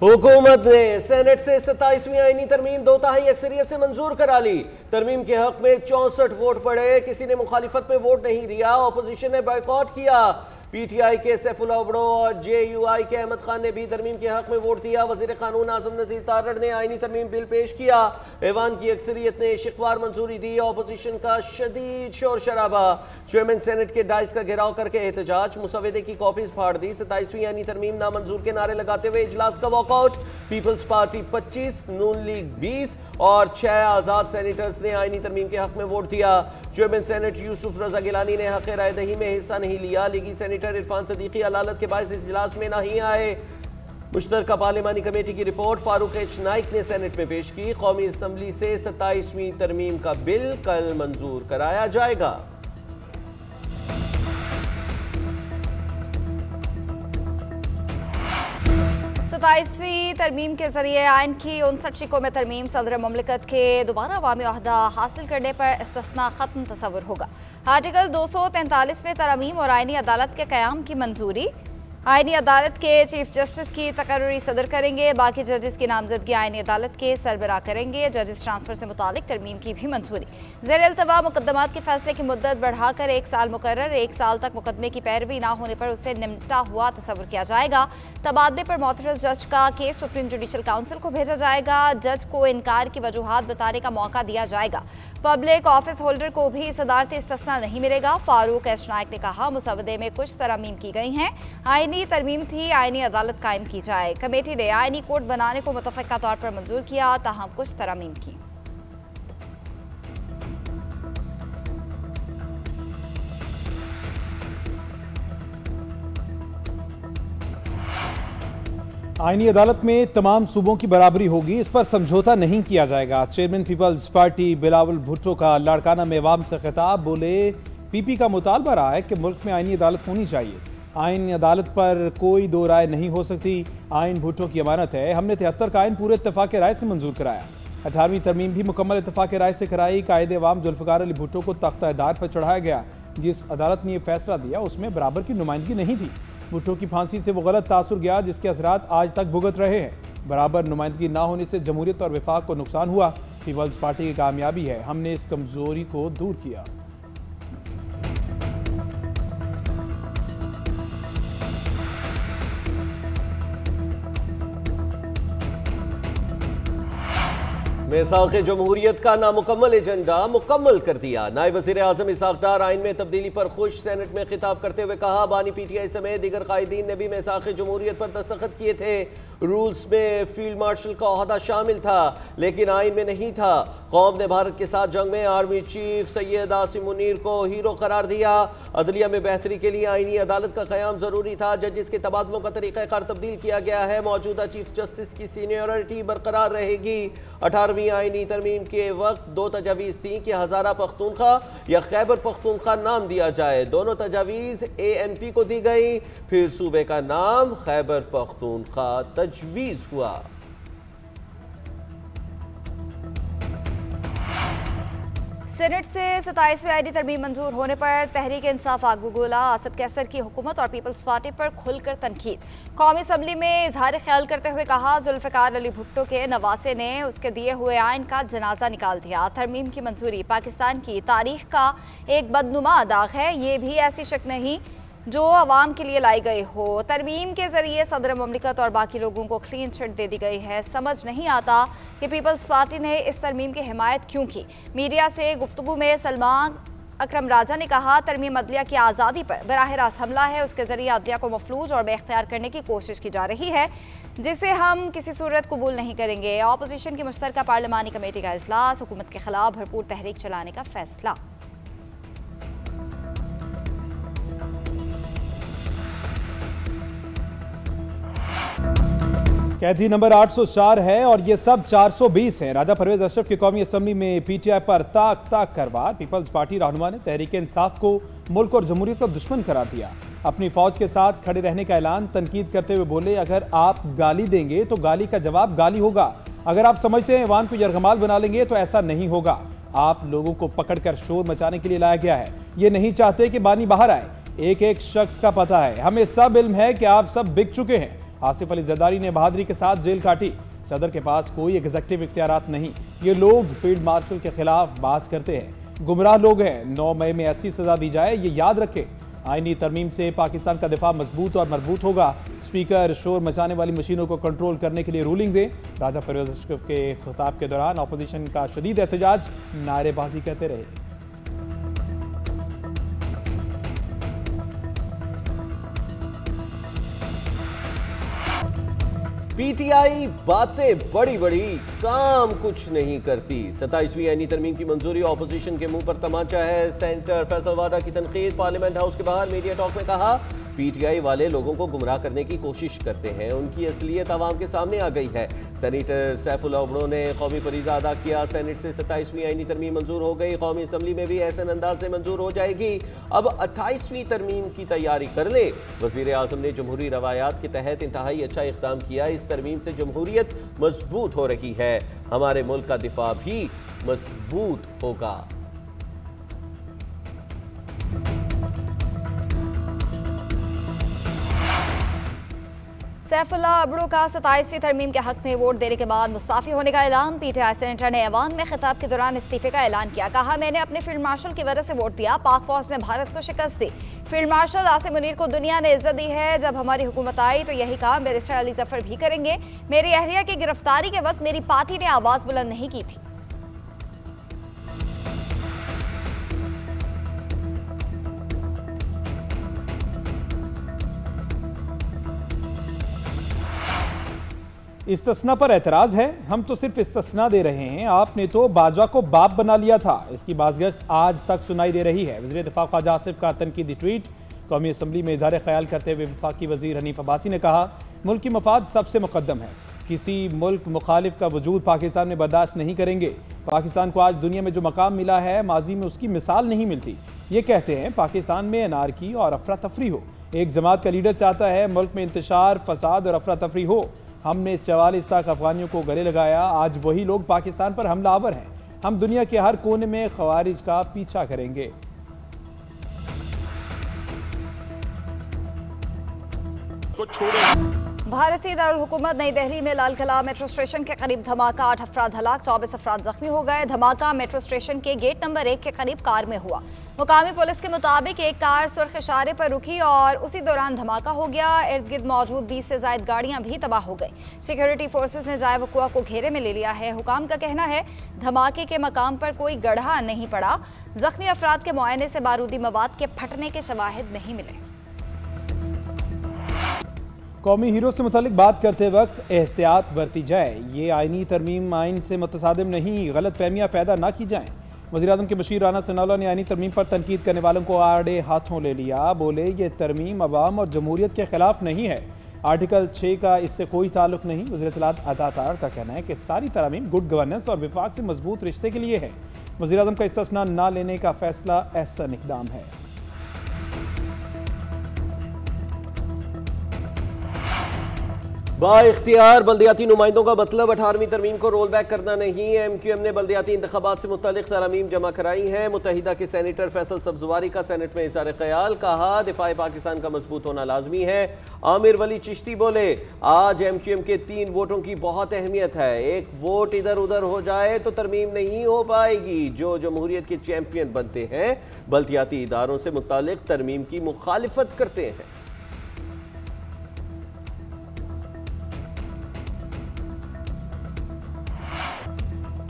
हुकूमत ने सेनेट से 27वीं आईनी तरमीम 2/3 अक्सरियत से मंजूर करा ली। तरमीम के हक में 64 वोट पड़े, किसी ने मुखालिफत में वोट नहीं दिया। ऑपोजिशन ने बायकॉट किया। पीटीआई के सैफुल्लाह उबड़ो और जेयूआई के अहमद खान ने भी तरमीम के हक में वोट दिया। वजीर कानून आजम नजीर तारड़ ने आईनी तरमीम बिल पेश किया। ऐवान की अक्सरियत ने शिकवार मंजूरी दी। ऑपोजिशन का शदीद शोर शराबा। चेयरमैन सेनेट के डाइस का घेराव करके एहतजाज, मुसवदे की कॉपीज फाड़ दी। 27वीं आईनी तरमीम नामंजूर के नारे लगाते हुए इजलास का वॉकआउट। पीपल्स पार्टी 25, नून लीग 20 और 6 आजाद सेनेटर्स ने आईनी तरमीम के हक में वोट दिया। चेयरमैन सेनेट यूसुफ रजा गिलानी ने हक राय दही में हिस्सा नहीं लिया। लीगी सेनेटर इरफान सदीकी अदालत के बायस इस इजलास में नहीं आए। मुश्तरका पार्लिमानी कमेटी की रिपोर्ट फारूक एच नाइक ने सेनेट में पेश की। कौमी असम्बली से 27वीं तरमीम का बिल कल मंजूर कराया जाएगा। 27वीं तरमीम के जरिए आइन की 59 शिकों में तरमीम सदर मुमलिकत के दोबारा अवामी ओहदा हासिल करने पर इस्तिस्ना खत्म तस्वुर होगा। आर्टिकल 243 में तरमीम और आइनी अदालत के क़याम की मंजूरी। आइनी अदालत के चीफ जस्टिस की तकर्री सदर करेंगे। बाकी जजेस की नामजदगी आइनी अदालत के सरबराह करेंगे। जजेस ट्रांसफर से मुतालिक तरमीम की भी मंजूरी। ज़ेर अल्तवा मुकदमात के फैसले की मुद्दत बढ़ाकर 1 साल मुकर्रर। 1 साल तक मुकदमे की पैरवी ना होने पर उसे निमटा हुआ तस्वुर किया जाएगा। तबादले पर मोतरज़ जज का केस सुप्रीम जुडिशल काउंसिल को भेजा जाएगा। जज को इनकार की वजूहात बताने का मौका दिया जाएगा। पब्लिक ऑफिस होल्डर को भी सदारती इस्तिस्ना नहीं मिलेगा। फारूक एच नाइक ने कहा, मुसवदे में कुछ तरमीम की गई हैं। आईनी तरमीम थी, आईनी अदालत कायम की जाए। कमेटी ने आईनी कोड बनाने को मुतफ़क़ा तौर पर मंजूर किया, ताहम कुछ तरमीम की। आईनी अदालत में तमाम सूबों की बराबरी होगी, इस पर समझौता नहीं किया जाएगा। चेयरमैन पीपल्स पार्टी बिलावल भुट्टो का लाड़काना में अवाम से खिताब, बोले पीपी का मुतालबा रहा है कि मुल्क में आईनी अदालत होनी चाहिए। आईनी अदालत पर कोई दो राय नहीं हो सकती। आइन भुट्टो की अमानत है। हमने 73 का आइन पूरे इत्तेफाक राय से मंजूर कराया। 18वीं तरमीम भी मुकम्मल इत्तेफाक राय से कराई। कायदे अवाम जुल्फ़िकार अली भुट्टो को तख्ता-ए-दार पर चढ़ाया गया। जिस अदालत ने यह फैसला दिया उसमें बराबर की नुमाइंदगी नहीं थी। भुट्टो की फांसी से वो गलत तासुर गया जिसके असरात आज तक भुगत रहे हैं। बराबर नुमाइंदगी ना होने से जमहूरियत और विफाक को नुकसान हुआ। पीपल्स पार्टी की कामयाबी है, हमने इस कमजोरी को दूर किया। मिसाक़ जमहूरियत का नामुकम्मल एजेंडा मुकम्मल कर दिया। नायब वज़ीर आज़म इसाक़ डार आइन में तब्दीली पर खुश। सेनेट में खिताब करते हुए कहा, बानी पीटीआई समेत दीगर कायदीन ने भी मिसाक़ जमहूरियत पर दस्तखत किए थे। रूल्स में फील्ड मार्शल का ओहदा शामिल था लेकिन आइन में नहीं था। कौम ने भारत के साथ जंग में आर्मी चीफ सैयद आसिम मुनीर को हीरो करार दिया। अदलिया में बेहतरी के लिए आईनी अदालत का क़याम ज़रूरी था। जजेस के तबादलों का तरीक़ाकार तब्दील किया गया है। मौजूदा चीफ जस्टिस की सीनियरिटी बरकरार रहेगी। 18वीं आईनी तरमीम के वक्त 2 तजावीज़ थी कि हज़ारा पख्तूनख्वा या खैबर पख्तूनख्वा नाम दिया जाए। दोनों तजावीज़ ANP को दी गई, फिर सूबे का नाम खैबर पख्तूनख्वा तजवीज़ हुआ। सेनेट से 27वीं आईनी तरमीम मंजूर होने पर तहरीक इंसाफ आगू गोला। असद कैसर की हुकूमत और पीपल्स पार्टी पर खुलकर तनकीद। कौमी असम्बली में इजहार ख्याल करते हुए कहा, जुल्फ़िकार अली भुट्टो के नवासे ने उसके दिए हुए आइन का जनाजा निकाल दिया। तरमीम की मंजूरी पाकिस्तान की तारीख का एक बदनुमा दाग है, ये भी ऐसी शक नहीं जो अवाम के लिए लाई गई हो। तरमीम के जरिए सदर मुमलिकत और बाकी लोगों को क्लीन चिट दे दी गई है। समझ नहीं आता कि पीपल्स पार्टी ने इस तरमीम की हिमायत क्यों की। मीडिया से गुफ्तगू में सलमान अकरम राजा ने कहा, तरमीम अदलिया की आज़ादी पर बराह रास्त हमला है। उसके जरिए अदलिया को मफलूज और बेख्तियार करने की कोशिश की जा रही है, जिसे हम किसी सूरत कबूल नहीं करेंगे। अपोजिशन की मुश्तरका पार्लिमानी कमेटी का इजलास, हुकूमत के खिलाफ भरपूर तहरीक चलाने का फैसला। कैदी नंबर 804 है और ये सब 420 हैं। राजा परवेज अशरफ की कौमी असम्बली में पीटीआई पर ताक ताक कर वार। पीपल्स पार्टी रहनुमा ने तहरीक इंसाफ को मुल्क और जमहूरियत का दुश्मन करार दिया। अपनी फौज के साथ खड़े रहने का ऐलान। तनकीद करते हुए बोले, अगर आप गाली देंगे तो गाली का जवाब गाली होगा। अगर आप समझते हैं ईवान को यरगमाल बना लेंगे तो ऐसा नहीं होगा। आप लोगों को पकड़कर शोर मचाने के लिए लाया गया है। ये नहीं चाहते कि बानी बाहर आए। एक एक शख्स का पता है। हमें सब इल्म है कि आप सब बिक चुके हैं। आसिफ अली जरदारी ने बहादुरी के साथ जेल काटी। सदर के पास कोई एग्जेक्टिव इख्तियारात नहीं। ये लोग फील्ड मार्शल के खिलाफ बात करते हैं, गुमराह लोग हैं। 9 मई में ऐसी सजा दी जाए, ये याद रखें। आईनी तरमीम से पाकिस्तान का दिफा मजबूत और मजबूत होगा। स्पीकर शोर मचाने वाली मशीनों को कंट्रोल करने के लिए रूलिंग दें। राजा परवेज अशरफ के खिताब के दौरान अपोजिशन का शदीद एहतजाज, नारेबाजी कहते रहे। पीटीआई बातें बड़ी बड़ी, काम कुछ नहीं करती। 27वीं आईनी तरमीम की मंजूरी ऑपोजिशन के मुंह पर तमाचा है। सेनेटर फैसल वाडा की तनकीद। पार्लियामेंट हाउस के बाहर मीडिया टॉक में कहा, पीटीआई वाले लोगों को गुमराह करने की कोशिश करते हैं, उनकी असलियत आवाम के सामने आ गई है। सेनेटर सैफुल्लाह उमरों ने कौमी फरीज़ा अदा किया। सेनेट से 27वीं आईनी तरमीम मंजूर हो गई। कौमी असम्बली में भी ऐसे अंदाज से मंजूर हो जाएगी। अब 28वीं तरमीम की तैयारी कर ले। वज़ीर आज़म ने जमहूरी रवायात के तहत इंतहाई अच्छा इक़दाम किया। इस तरमीम से जमहूरियत मजबूत हो रही है, हमारे मुल्क का दिफा भी मजबूत होगा। सैफुल्लाह अबड़ो का 27वीं तरमीम के हक में वोट देने के बाद मुस्ताफी होने का ऐलान। पीटीआई सेनेटर ने ऐवान में खिताब के दौरान इस्तीफे का ऐलान किया। कहा, मैंने अपने फील्ड मार्शल की वजह से वोट दिया। पाक फौज ने भारत को शिकस्त दी। फील्ड मार्शल आसिम मुनीर को दुनिया ने इज्जत दी है। जब हमारी हुकूमत आई तो यही काम बैरिस्टर अली जफर भी करेंगे। मेरी अहलिया की गिरफ्तारी के वक्त मेरी पार्टी ने आवाज बुलंद नहीं की थी। इस्तिस्ना पर एतराज है। हम तो सिर्फ इस्तिस्ना दे रहे हैं, आपने तो बाजवा को बाप बना लिया था। इसकी बाज़गश्त आज तक सुनाई दे रही है। वज़ीर दिफ़ा ख्वाजा आसिफ का तनकीदी ट्वीट। कौमी असम्बली में इज़हार ख्याल करते हुए वफाकी वज़ीर हनीफ अब्बासी ने कहा, मुल्क की मफाद सबसे मुकद्दम है। किसी मुल्क मुखालिफ का वजूद पाकिस्तान में बर्दाश्त नहीं करेंगे। पाकिस्तान को आज दुनिया में जो मकाम मिला है, माजी में उसकी मिसाल नहीं मिलती। ये कहते हैं पाकिस्तान में अनारकी और अफरा तफरी हो। एक जमात का लीडर चाहता है मुल्क में इंतशार, फसाद और अफरा तफरी हो। हमने 44 लाख अफगानियों को गले लगाया, आज वही लोग पाकिस्तान पर हमलावर हैं। हम दुनिया के हर कोने में खवारिज का पीछा करेंगे। भारतीय दारुल हुकूमत नई दिल्ली में लाल किला मेट्रो स्टेशन के करीब धमाका, 8 अफराद हलाक, 24 अफराद जख्मी हो गए। धमाका मेट्रो स्टेशन के गेट नंबर 1 के करीब कार में हुआ। मुकामी पुलिस के मुताबिक एक कार सुर्ख इशारे पर रुकी और उसी दौरान धमाका हो गया। इर्द गिर्द मौजूद 20 से ज्यादा गाड़ियां भी तबाह हो गई। सिक्योरिटी फोर्सेस ने ज़ाया वक़ुआ को घेरे में ले लिया है। हुकाम का कहना है धमाके के मकाम पर कोई गड्ढा नहीं पड़ा। जख्मी अफराद के मुआयने से बारूदी मवाद के फटने के शवाहिद नहीं मिले। कौमी हीरो से मुतालिक बात करते वक्त एहतियात बरती जाए। ये आइनी तरमीम आइन से मुतसादिम नहीं, गलत फहमियाँ पैदा ना की जाएँ। वज़ीर-ए-आज़म के बशीर राना सनाउल्लाह ने आइनी तरमीम पर तनकीद करने वालों को आड़े हाथों ले लिया। बोले, ये तरमीम अवाम और जमहूरियत के खिलाफ नहीं है। आर्टिकल 6 का इससे कोई ताल्लुक नहीं। वज़ीर इत्तलात अता तार का कहना है कि सारी तरमीम गुड गवर्नेंस और विफाक से मजबूत रिश्ते के लिए है। वज़ीर-ए-आज़म का इस्तिस्ना ना लेने का फैसला एहसन इक़दाम है। बाइख्तियार बल्दियाती नुमाइंदों का मतलब 18वीं तरमीम को रोल बैक करना नहीं। MQM ने बल्दियाती इंतखाबात से मुतल्लिक तरमीम जमा कराई हैं। मुत्तहिदा के सेनेटर फैसल सब्जवारी का सेनेट में इज़हार ख्याल। कहा, दिफाए पाकिस्तान का मजबूत होना लाजमी है। आमिर वली चिश्ती बोले, आज MQM के 3 वोटों की बहुत अहमियत है। एक वोट इधर उधर हो जाए तो तरमीम नहीं हो पाएगी। जो जमहूरियत के चैंपियन बनते हैं बल्दियाती इदारों से मुतल्लिक तरमीम की मुखालिफत करते हैं।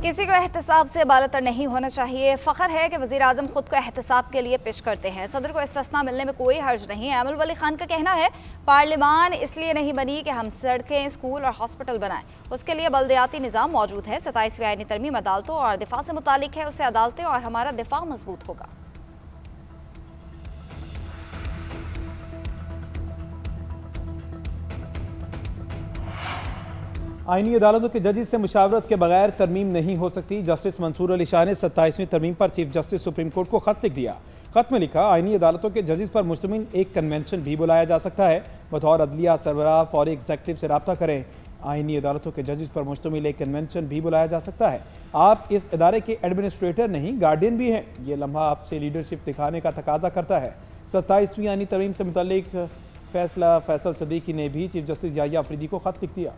किसी को एहतसाब से बालतर नहीं होना चाहिए। फ़ख्र है कि वज़ीर आज़म खुद को एहतसाब के लिए पेश करते हैं। सदर को इस्तिस्ना मिलने में कोई हर्ज नहीं है। अमल वली खान का कहना है, पार्लियामान इसलिए नहीं बनी कि हम सड़कें, स्कूल और हॉस्पिटल बनाएं, उसके लिए बल्दियाती निज़ाम मौजूद है। 27वीं आईनी तरमीम अदालतों और दिफा से मुतालिक है, उससे अदालतें और हमारा दिफा मजबूत होगा। आईनी अदालतों के जजेस से मुशावरत के बगैर तरमीम नहीं हो सकती। जस्टिस मंसूर अली शाह ने 27वीं तरमीम पर चीफ जस्टिस सुप्रीम कोर्ट को खत लिख दिया। खत में लिखा, आईनी अदालतों के जजेस पर मुश्तमिल एक कन्वेंशन भी बुलाया जा सकता है। बतौर अदलिया सरबराह फौरी एग्जेक्टिव से रब्ता करें। आईनी अदालतों के जजेस पर मुश्तमिल एक कन्वेंशन भी बुलाया जा सकता है। आप इस इदारे के एडमिनिस्ट्रेटर नहीं, गार्डियन भी हैं। ये लम्हा आपसे लीडरशिप दिखाने का तकाजा करता है। 27वीं आईनी तरमीम से मुतल्लिक फैसल सदीकी ने भी चीफ जस्टिस याहिया अफरीदी को खत लिख दिया।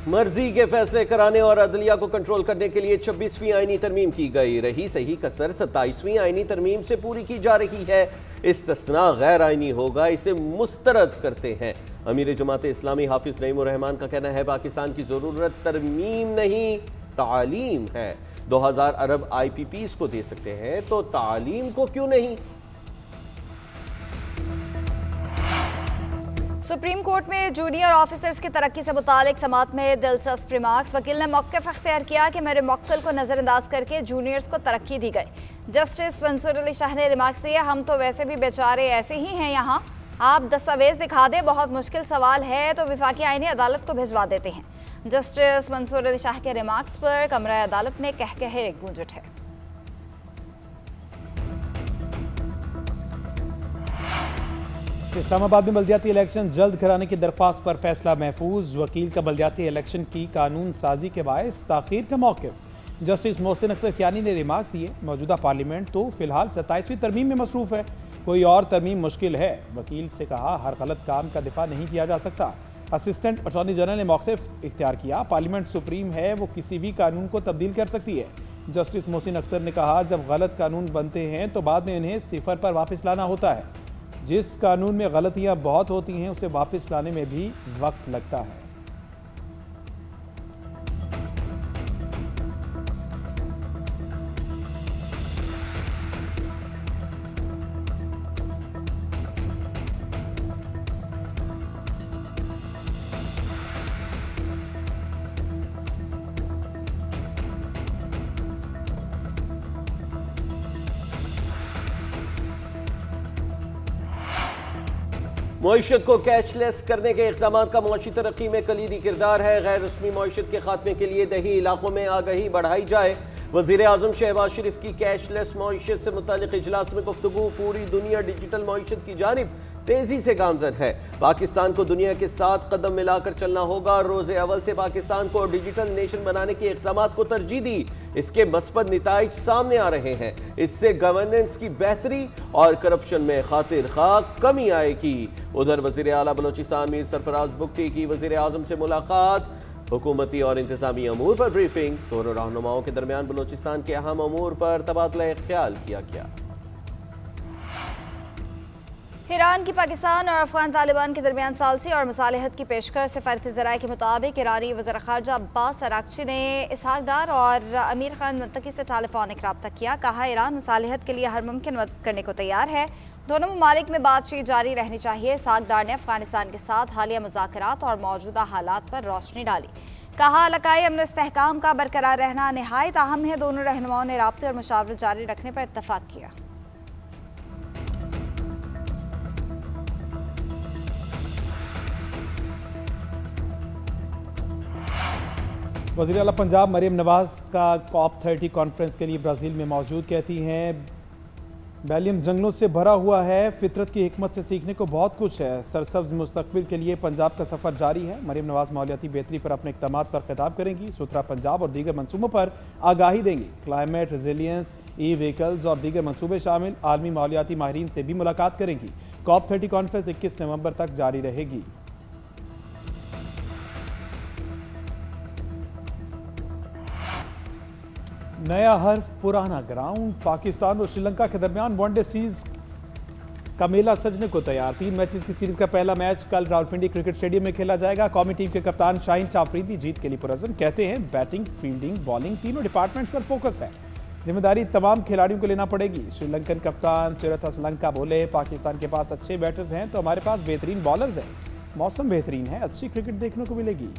मर्जी के फैसले कराने और अदलिया को कंट्रोल करने के लिए 26वीं आईनी तरमीम की गई। रही सही कसर 27वीं आईनी तरमीम से पूरी की जा रही है। इस्तिस्ना गैर आईनी होगा, इसे मुस्तरद करते हैं। अमीर जमात इस्लामी हाफिज नईमुर रहमान का कहना है पाकिस्तान की जरूरत तरमीम नहीं तालीम है। 2000 अरब IPPs को दे सकते हैं तो तालीम को क्यों नहीं। सुप्रीम कोर्ट में जूनियर ऑफिसर्स की तरक्की से मुतालिक समाअत में दिलचस्प रिमार्क्स। वकील ने मौक़िफ़ अख्तियार किया कि मेरे मुक्तल को नज़रअंदाज करके जूनियर्स को तरक्की दी गई। जस्टिस मंसूर अली शाह ने रिमार्क्स दिए, हम तो वैसे भी बेचारे ऐसे ही हैं, यहाँ आप दस्तावेज दिखा दें, बहुत मुश्किल सवाल है तो विफाकी आईनी अदालत को भिजवा देते हैं। जस्टिस मंसूर अली शाह के रिमार्क्स पर कमरा अदालत में कहकहे गूंज उठे। इस्लामाबाद में बल्दियाती इलेक्शन जल्द कराने की दरख्वास्त पर फैसला महफूज। वकील का बल्दियाती इलेक्शन की कानून साजी के बायस ताखीर का मौक़िफ़। जस्टिस मोहसिन अख्तर कियानी ने रिमार्क्स दिए, मौजूदा पार्लियामेंट तो फिलहाल 27वीं तरमीम में मसरूफ़ है, कोई और तरमीम मुश्किल है। वकील से कहा हर गलत काम का दिफा नहीं किया जा सकता। असिस्टेंट अटॉर्नी जनरल ने मौक़िफ़ इख्तियार किया, पार्लियामेंट सुप्रीम है, वो किसी भी कानून को तब्दील कर सकती है। जस्टिस मोहसिन अख्तर ने कहा जब गलत कानून बनते हैं तो बाद में इन्हें सिफर पर वापस लाना होता है। जिस कानून में गलतियां बहुत होती हैं उसे वापस लाने में भी वक्त लगता है। मईशत को कैशलेस करने के इक़दाम का मौशी तरक्की में कलीदी किरदार है। गैर रस्मी मईशत के खात्मे के लिए दही इलाकों में आगाही बढ़ाई जाए। वज़ीर आज़म शहबाज शरीफ की कैशलेस मईशत से मुतालिक इजलास में गुफ्तगू। पूरी दुनिया डिजिटल मईशत की जानिब तेजी से गामजन है। पाकिस्तान को दुनिया के साथ कदम मिलाकर चलना होगा। रोज़े अवल से पाकिस्तान को डिजिटल नेशन बनाने के इक़दाम को तरजीह दी। इसके मस्बत निताइज सामने आ रहे हैं। इससे गवर्नेंस की बेहतरी और करप्शन में खातिर खा कमी आएगी। उधर वज़ीर आला बलोचिस्तान मीर सरफराज बुगटी की वज़ीर आज़म से मुलाकात। हुकूमती और इंतजामी अमूर पर ब्रीफिंग। दोनों रहनुमाओं के दरमियान बलोचिस्तान के अहम अमूर पर तबादला ख्याल किया गया। ईरान की पाकिस्तान और अफगान तालिबान के दरमियान सालसी और मसालिहत की पेशकश। सफारती ज़राए के मुताबिक ईरानी वज़ीर ख़ारजा अब्बास अराग़ची ने इसहाक डार और अमीर खान मुत्तकी से टेलीफोनिक रब्ता किया। कहा ईरान मसालिहत के लिए हर मुमकिन मदद करने को तैयार है। दोनों ममालिक में बातचीत जारी रहनी चाहिए। इसहाक डार ने अफगानिस्तान के साथ हालिया मुज़ाकरात और मौजूदा हालात पर रोशनी डाली। कहा इलाकाई अमन इस्तेहकाम का बरकरार रहना निहायत अहम है। दोनों रहनुमाओं ने राब्ते और मुशावरत जारी रखने पर इत्तफाक किया। वज़ीर आला पंजाब मरियम नवाज का COP30 कॉन्फ्रेंस के लिए ब्राज़ील में मौजूद। कहती हैं बेलियम जंगलों से भरा हुआ है, फितरत की हिकमत से सीखने को बहुत कुछ है। सरसब्ज मुस्तकबिल के लिए पंजाब का सफ़र जारी है। मरियम नवाज माहौलियाती बेहतरी पर अपने इक़दामात पर खिताब करेंगी। सुथरा पंजाब और दीगर मनसूबों पर आगाही देंगी। क्लाइमेट रेजिलियंस, ई-व्हीकल्स और दीगर मनसूबे शामिल आलमी माहौलियाती माहिरीन से भी मुलाकात करेंगी। COP30 कॉन्फ्रेंस 21 नवंबर तक जारी रहेगी। नया हर्फ पुराना ग्राउंड। पाकिस्तान और श्रीलंका के दरमियान वनडे सीरीज का मेला सजने को तैयार। 3 मैचेस की सीरीज का पहला मैच कल रावलपिंडी क्रिकेट स्टेडियम में खेला जाएगा। कौमी टीम के कप्तान शाहीन शाह अफरीदी जीत के लिए पुरअज़्म। कहते हैं बैटिंग, फील्डिंग, बॉलिंग तीनों डिपार्टमेंट्स पर फोकस है। जिम्मेदारी तमाम खिलाड़ियों को लेना पड़ेगी। श्रीलंकन कप्तान चिरथा श्रीलंका बोले, पाकिस्तान के पास अच्छे बैटर्स हैं तो हमारे पास बेहतरीन बॉलर्स हैं। मौसम बेहतरीन है, अच्छी क्रिकेट देखने को मिलेगी।